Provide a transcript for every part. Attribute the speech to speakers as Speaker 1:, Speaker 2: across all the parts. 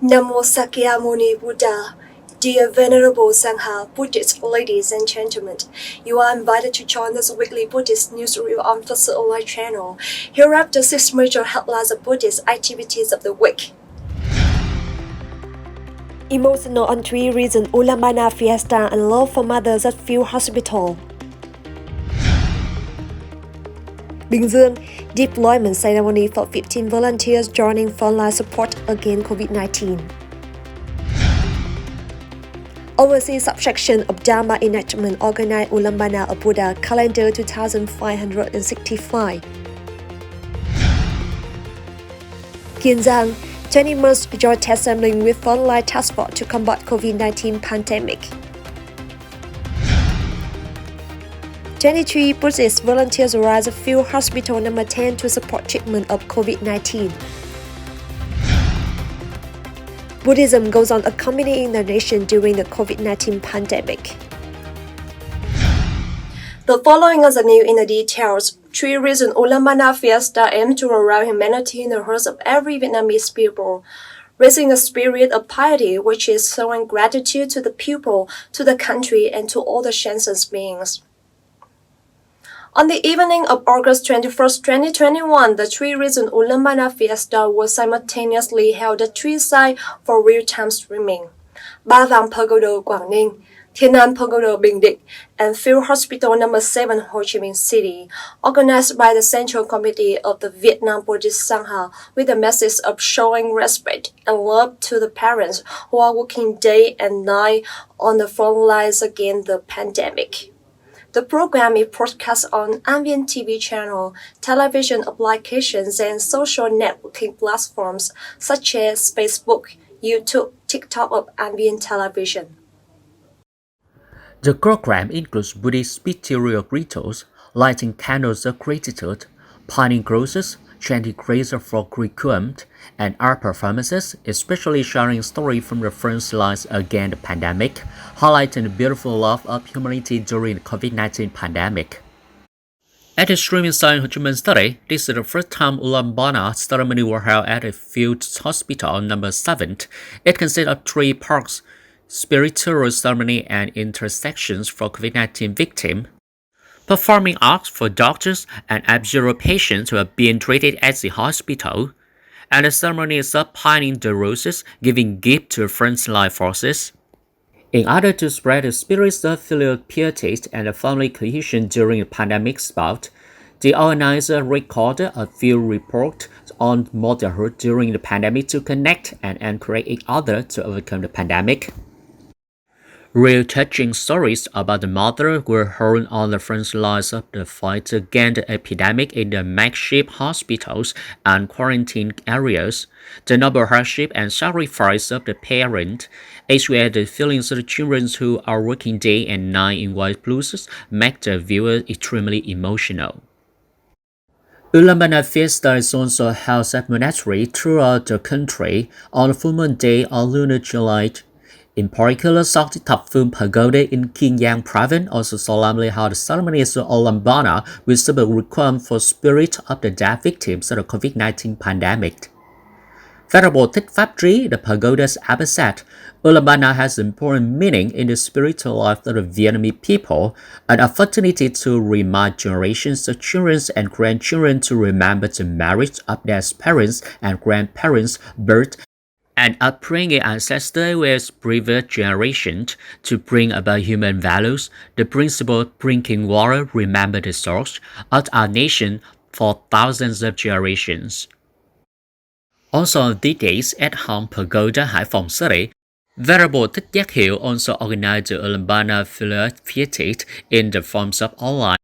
Speaker 1: Namo Sakyamuni Buddha. Dear Venerable Sangha, Buddhist ladies and gentlemen, you are invited to join this weekly Buddhist news review on Phật Sự Online channel. Here are the 6 major headlines of Buddhist activities of the week. Emotional on 3 reasons ULLAMBANA FIESTA and love for mothers at field hospital. Bình Dương, deployment ceremony for 15 volunteers joining frontline support against COVID-19. Overseas subsection of Dharma enactment organized ULLAMBANA of Buddha calendar 2565. GIANG, 20 months joint test sampling with frontline task force to combat COVID-19 pandemic. 23 Buddhist volunteers arrived at field hospital number 10 to support treatment of COVID-19. Buddhism goes on accompanying the nation during the COVID-19 pandemic. The following are the new in the details. 3 reasons ULLAMBANA FIESTA aims to arouse humanity in the hearts of every Vietnamese people, raising the spirit of piety which is showing gratitude to the people, to the country, and to all the sentient beings. On the evening of August 21st, 2021, the 3 reasons ULLAMBANA FIESTA was simultaneously held at 3 sites for real-time streaming: Ba Vàng Pagoda, Quảng Ninh, Thiên An Pagoda, Bình Định, and Field Hospital number 7, Ho Chi Minh City, organized by the Central Committee of the Vietnam Buddhist Sangha with the message of showing respect and love to the parents who are working day and night on the front lines against the pandemic. The program is broadcast on Ambient TV channel, television applications, and social networking platforms such as Facebook, YouTube, TikTok, of Ambient Television.
Speaker 2: The program includes Buddhist spiritual rituals, lighting candles of gratitude, planting crosses, chanting grace for curriculum, and art performances, especially sharing stories from the front lines against the pandemic, highlighting the beautiful love of humanity during the COVID-19 pandemic. At the streaming site Ho Chi Minh City, this is the first time ULLAMBANA ceremony was held at a field hospital number 7. It consists of 3 parts: spiritual ceremony and intersections for COVID-19 victims, performing arts for doctors and observer patients who are being treated at the hospital, and the ceremony is of planting the roses, giving gifts to frontline forces. In order to spread the spirits of filial piety and family cohesion during the pandemic bout, the organizer recorded a few reports on motherhood during the pandemic to connect and encourage each other to overcome the pandemic. Real touching stories about the mother were heard on the front lines of the fight against the epidemic in the makeshift hospitals and quarantine areas. The noble hardship and sacrifice of the parent, as well as the feelings of the children who are working day and night in white blouses, make the viewer extremely emotional. ULLAMBANA FIESTA is also held semi-annually throughout the country on the full moon day on lunar July. In particular, South Thập Phương Pagoda in KIEN province also solemnly held ceremonies of ULLAMBANA with several requiem for spirit of the dead victims of the COVID-19 pandemic. Venerable Thích Pháp Trí, the pagoda's abbot, said, ULLAMBANA has important meaning in the spiritual life of the Vietnamese people, an opportunity to remind generations of children and grandchildren to remember the marriage of their parents and grandparents' birth and upbringing ancestors with previous generations to bring about human values, the principle of drinking water, remember the source of our nation for thousands of generations. Also on these days at Home Pagoda, Hải Phòng City, Venerable Thích Giác Hiệu also organized the ULLAMBANA Piety in the forms of online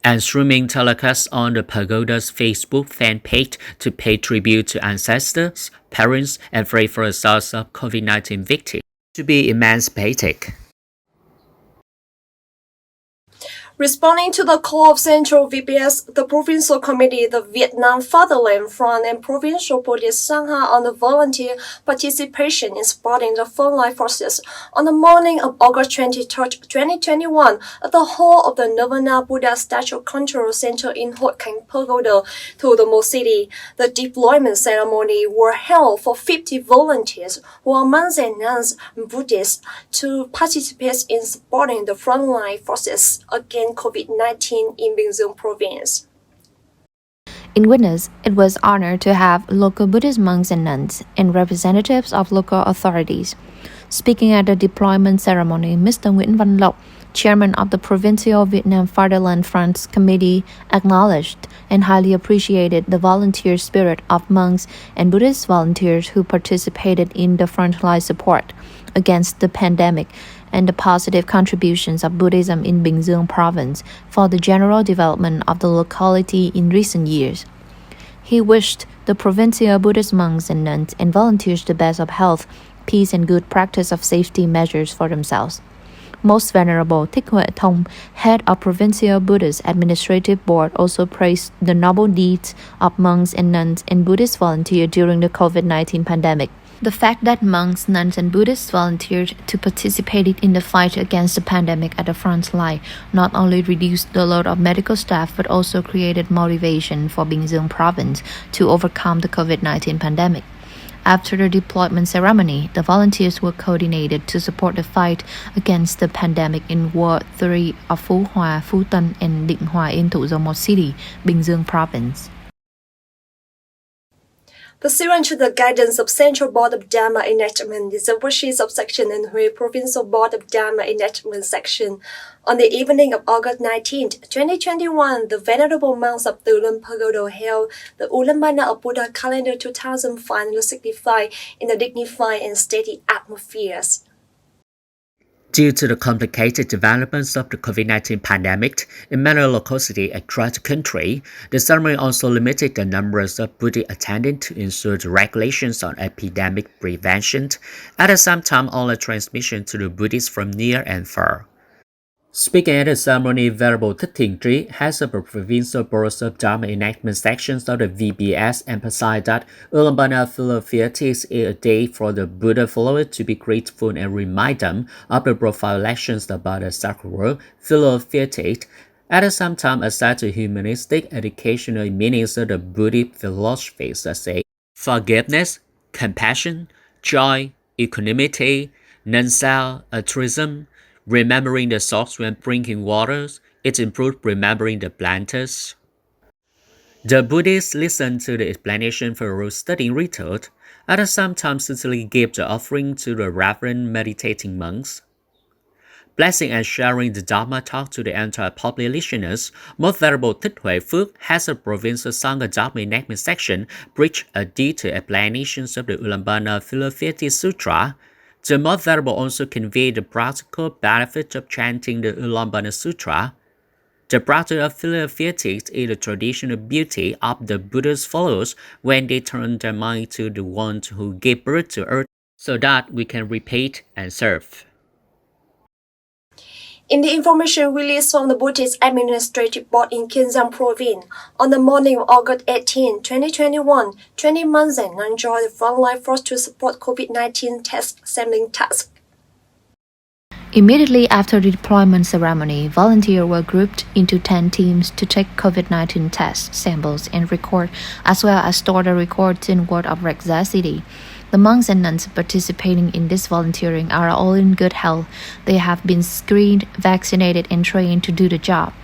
Speaker 2: and streaming telecasts on the pagoda's Facebook fan page to pay tribute to ancestors, parents, and pray for the souls of COVID-19 victims to be emancipated.
Speaker 1: Responding to the call of Central VPS, the Provincial Committee, the Vietnam Fatherland Front, and Provincial Buddhist Sangha on the volunteer participation in supporting the frontline forces on the morning of August 23, 2021, at the hall of the Nirvana Buddha Statue Control Center in Hội Khánh Pagoda, Todomo City. The deployment ceremony were held for 50 volunteers who are monks and nuns and Buddhists to participate in supporting the frontline forces against COVID-19 in BINH province.
Speaker 3: In witness, it was honored to have local Buddhist monks and nuns and representatives of local authorities. Speaking at the deployment ceremony, Mr. Nguyễn Văn Lộc, chairman of the Provincial Vietnam Fatherland Front's committee, acknowledged and highly appreciated the volunteer spirit of monks and Buddhist volunteers who participated in the frontline support against the pandemic and the positive contributions of Buddhism in BINH province for the general development of the locality in recent years. He wished the provincial Buddhist monks and nuns and volunteers the best of health, peace, and good practice of safety measures for themselves. Most Venerable Thích Huệ Thông, head of Provincial Buddhist Administrative Board, also praised the noble deeds of monks and nuns and Buddhist volunteers during the COVID-19 pandemic. The fact that monks, nuns, and Buddhists volunteered to participate in the fight against the pandemic at the front line not only reduced the load of medical staff but also created motivation for BINH province to overcome the COVID-19 pandemic. After the deployment ceremony, the volunteers were coordinated to support the fight against the pandemic in Ward 3 of Phú Hòa, Phú Tân, and Định Hòa in Thủ Dầu Một City, BINH province.
Speaker 1: Pursuant to the guidance of Central Board of Dharma Enactment, the wishes of Section and Hue Provincial Board of Dharma Enactment Section, on the evening of August 19, 2021, the Venerable Monks of Tu Luân Pagoda held the ULLAMBANA of Buddha Calendar 2565 in a dignified and steady atmosphere.
Speaker 2: Due to the complicated developments of the COVID-19 pandemic in many localities across the country, the ceremony also limited the numbers of Buddhist attendants to ensure the regulations on epidemic prevention, at the same time only transmission to the Buddhists from near and far. Speaking at the ceremony, Venerable Thích Thiện Trí, head of the Provincial Board of Dharma Enactment Sections of the VBS, emphasized that ULLAMBANA Philotheity is a day for the Buddha followers to be grateful and remind them of the profound lessons about the sacred world, Philotheity, at the same time aside the humanistic educational meanings of the Buddhist philosophy such as forgiveness, compassion, joy, equanimity, non-self, altruism, remembering the source when drinking waters, it improved remembering the planters. The Buddhists listened to the explanation for studying rituals, at the same time sincerely gave the offering to the reverent meditating monks. Blessing and sharing the Dharma talk to the entire public listeners, Most Venerable Thích Huệ Phước, head of Provincial Sangha Dharma Enactment Section, preached a detailed explanation of the ULLAMBANA Philotheity Sutra. The Most Venerable also conveyed the practical benefits of chanting the ULLAMBANA Sutra. The practice of Philotheity is the traditional beauty of the Buddha's followers when they turn their mind to the one who gave birth to earth so that we can repeat and serve.
Speaker 1: In the information released from the Buddhist Administrative Board in KIEN Province, on the morning of August 18, 2021, 20 monks and nuns joined the frontline force to support COVID-19 test sampling task.
Speaker 3: Immediately after the deployment ceremony, volunteers were grouped into 10 teams to take COVID-19 test samples and record, as well as store the records in Ward of Reksa City. The monks and nuns participating in this volunteering are all in good health. They have been screened, vaccinated, and trained to do the job.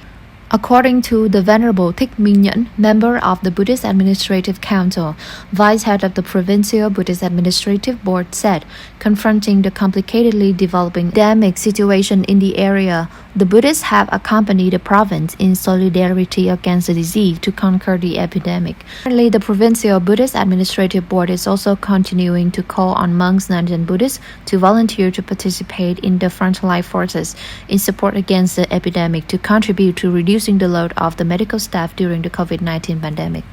Speaker 3: According to the Venerable Thích Minh Nhẫn, member of the Buddhist Administrative Council, vice head of the Provincial Buddhist Administrative Board, said, confronting the complicatedly developing pandemic situation in the area, the Buddhists have accompanied the province in solidarity against the disease to conquer the epidemic. Currently, the Provincial Buddhist Administrative Board is also continuing to call on monks, nuns, and Buddhists to volunteer to participate in the frontline forces in support against the epidemic to contribute to reducing the load of the medical staff during the COVID-19 pandemic.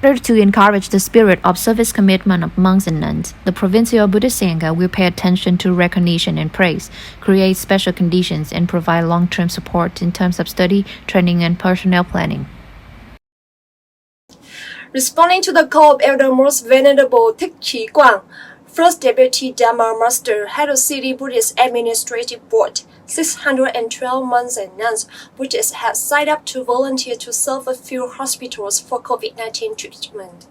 Speaker 3: In order to encourage the spirit of service commitment of monks and nuns, the Provincial Buddhist Sangha will pay attention to recognition and praise, create special conditions, and provide long-term support in terms of study, training, and personnel planning.
Speaker 1: Responding to the call of Elder Most Venerable Thích Trí Quảng, First Deputy Dharma Master, Head of City Buddhist Administrative Board, 612 monks and nuns, Buddhists had signed up to volunteer to serve a few hospitals for COVID-19 treatment.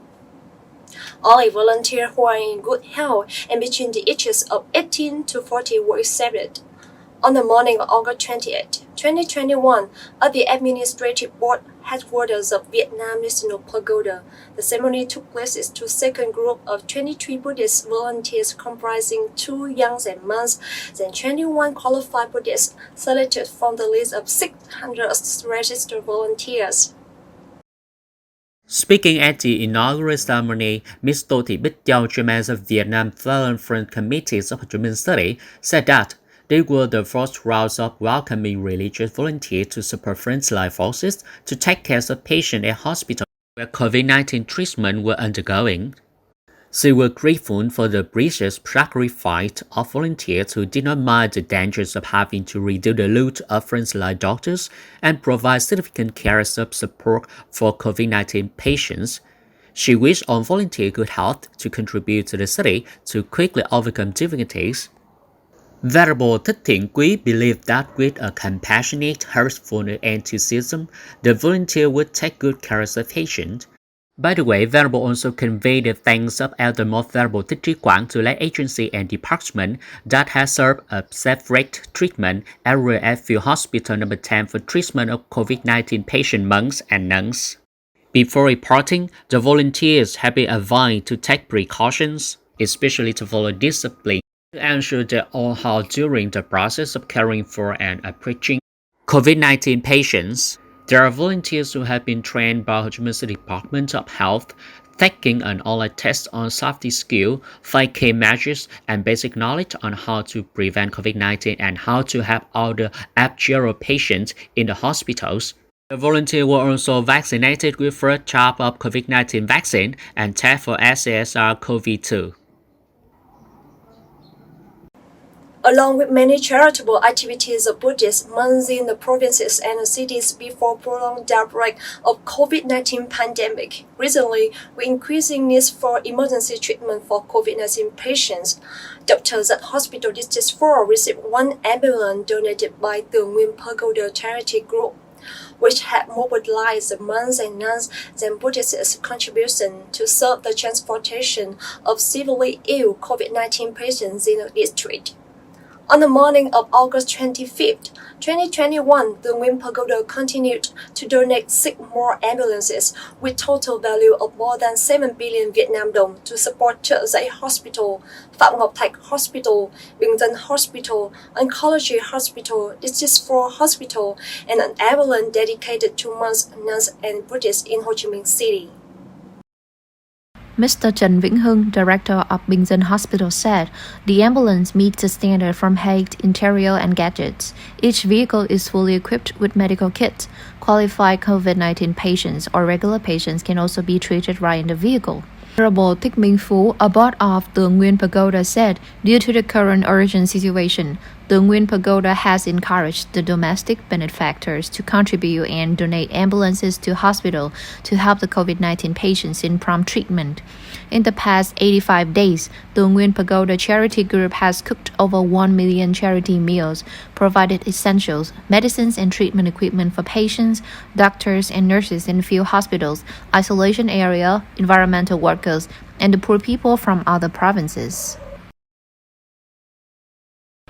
Speaker 1: Only volunteers who are in good health and between the ages of 18 to 40 were accepted. On the morning of August 28, 2021, at the Administrative Board headquarters of Vietnam National Pagoda, the ceremony took place to a second group of 23 Buddhist volunteers comprising 2 young and monks and 21 qualified Buddhists selected from the list of 600 registered volunteers.
Speaker 2: Speaking at the inaugural ceremony, Ms. Tô Thị Bích Châu, chairman of Vietnam Foreign Front Committees of Human Study, said that they were the first rounds of welcoming religious volunteers to support frontline forces to take care of patients at hospitals where COVID-19 treatment were undergoing. She was grateful for the precious sacrifice of volunteers who did not mind the dangers of having to reduce the load of frontline doctors and provide significant care of support for COVID-19 patients. She wished all volunteers good health to contribute to the city to quickly overcome difficulties. Venerable Thích Thiện Quý believed that with a compassionate, heartful enthusiasm, the volunteer would take good care of the patient. By the way, Venerable also conveyed the thanks of Elder Most Venerable Thích Trí Quảng to lay agency and department that has served a separate treatment area at Field Hospital No. 10 for treatment of COVID-19 patient monks and nuns. Before reporting, the volunteers have been advised to take precautions, especially to follow discipline, to ensure their own health during the process of caring for and approaching COVID-19 patients. There are volunteers who have been trained by Ho Chi Minh City Department of Health, taking an online test on safety skill, 5K measures, and basic knowledge on how to prevent COVID-19 and how to help other abjure patients in the hospitals. The volunteers were also vaccinated with first type of COVID-19 vaccine and test for SARS-CoV-2.
Speaker 1: Along with many charitable activities of Buddhist monks in the provinces and cities before prolonged outbreak of COVID-19 pandemic, recently, with increasing needs for emergency treatment for COVID-19 patients, doctors at Hospital District 4 received 1 ambulance donated by the Nguyen Pagoda charity group, which had mobilized the monks and nuns and Buddhists' contribution to serve the transportation of severely ill COVID-19 patients in the district. On the morning of August 25, 2021, the Nguyen Pagoda continued to donate 6 more ambulances with total value of more than 7 billion Vietnam dong to support Chợ Giấy Hospital, Phạm Ngọc Thạch Hospital, BINH Hospital, Oncology Hospital, District 4 Hospital, and an ambulance dedicated to monks, nuns, and Buddhists in Ho Chi Minh City.
Speaker 3: Mr. Trần Vĩnh Hưng, director of BINH Hospital, said the ambulance meets the standard from height, interior, and gadgets. Each vehicle is fully equipped with medical kits. Qualified COVID-19 patients or regular patients can also be treated right in the vehicle. Honorable Thích Minh Phú, a board of the Nguyen Pagoda, said, due to the current urgent situation, the Nguyen Pagoda has encouraged the domestic benefactors to contribute and donate ambulances to hospital to help the COVID-19 patients in prompt treatment. In the past 85 days, the Nguyen Pagoda charity group has cooked over 1 million charity meals, provided essentials, medicines, and treatment equipment for patients, doctors, and nurses in field hospitals, isolation area, environmental workers, and the poor people from other provinces.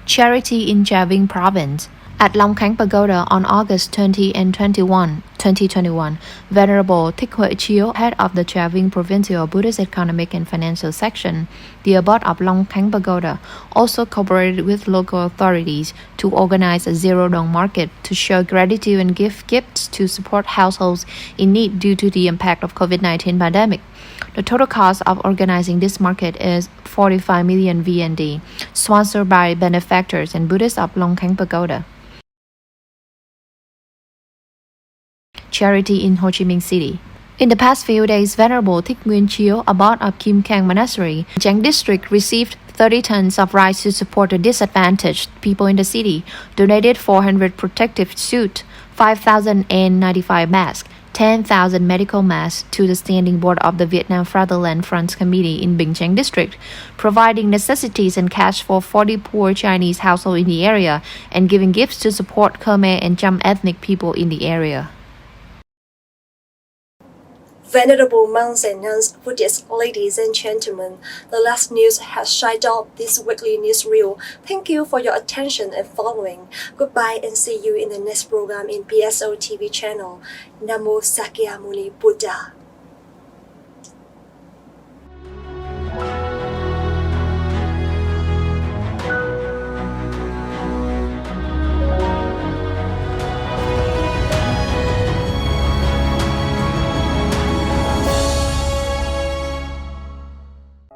Speaker 3: Charity in Trà Vinh Province. At Long Khánh Pagoda on August 20 and 21, 2021, Venerable Thích Huệ Chiếu, head of the Trà Vinh Provincial Buddhist Economic and Financial Section, the abbot of Long Khánh Pagoda, also cooperated with local authorities to organize a zero dong market to show gratitude and give gifts to support households in need due to the impact of COVID-19 pandemic. The total cost of organizing this market is 45 million VND, sponsored by benefactors and Buddhists of Long Khánh Pagoda. Charity in Ho Chi Minh City. In the past few days, Venerable Thích Nguyên Chiếu, abbot of Kim Cang Monastery, Giang District, received 30 tons of rice to support the disadvantaged people in the city, donated 400 protective suits, 5,000 N95 masks, 10,000 medical masks to the Standing Board of the Vietnam Fatherland Front Committee in BINH District, providing necessities and cash for 40 poor Chinese households in the area, and giving gifts to support Khmer and Cham ethnic people in the area.
Speaker 1: Venerable monks and nuns, Buddhist ladies and gentlemen, the last news has shined off this weekly newsreel. Thank you for your attention and following. Goodbye and see you in the next program in PSO TV channel. Namo Sakyamuni Buddha.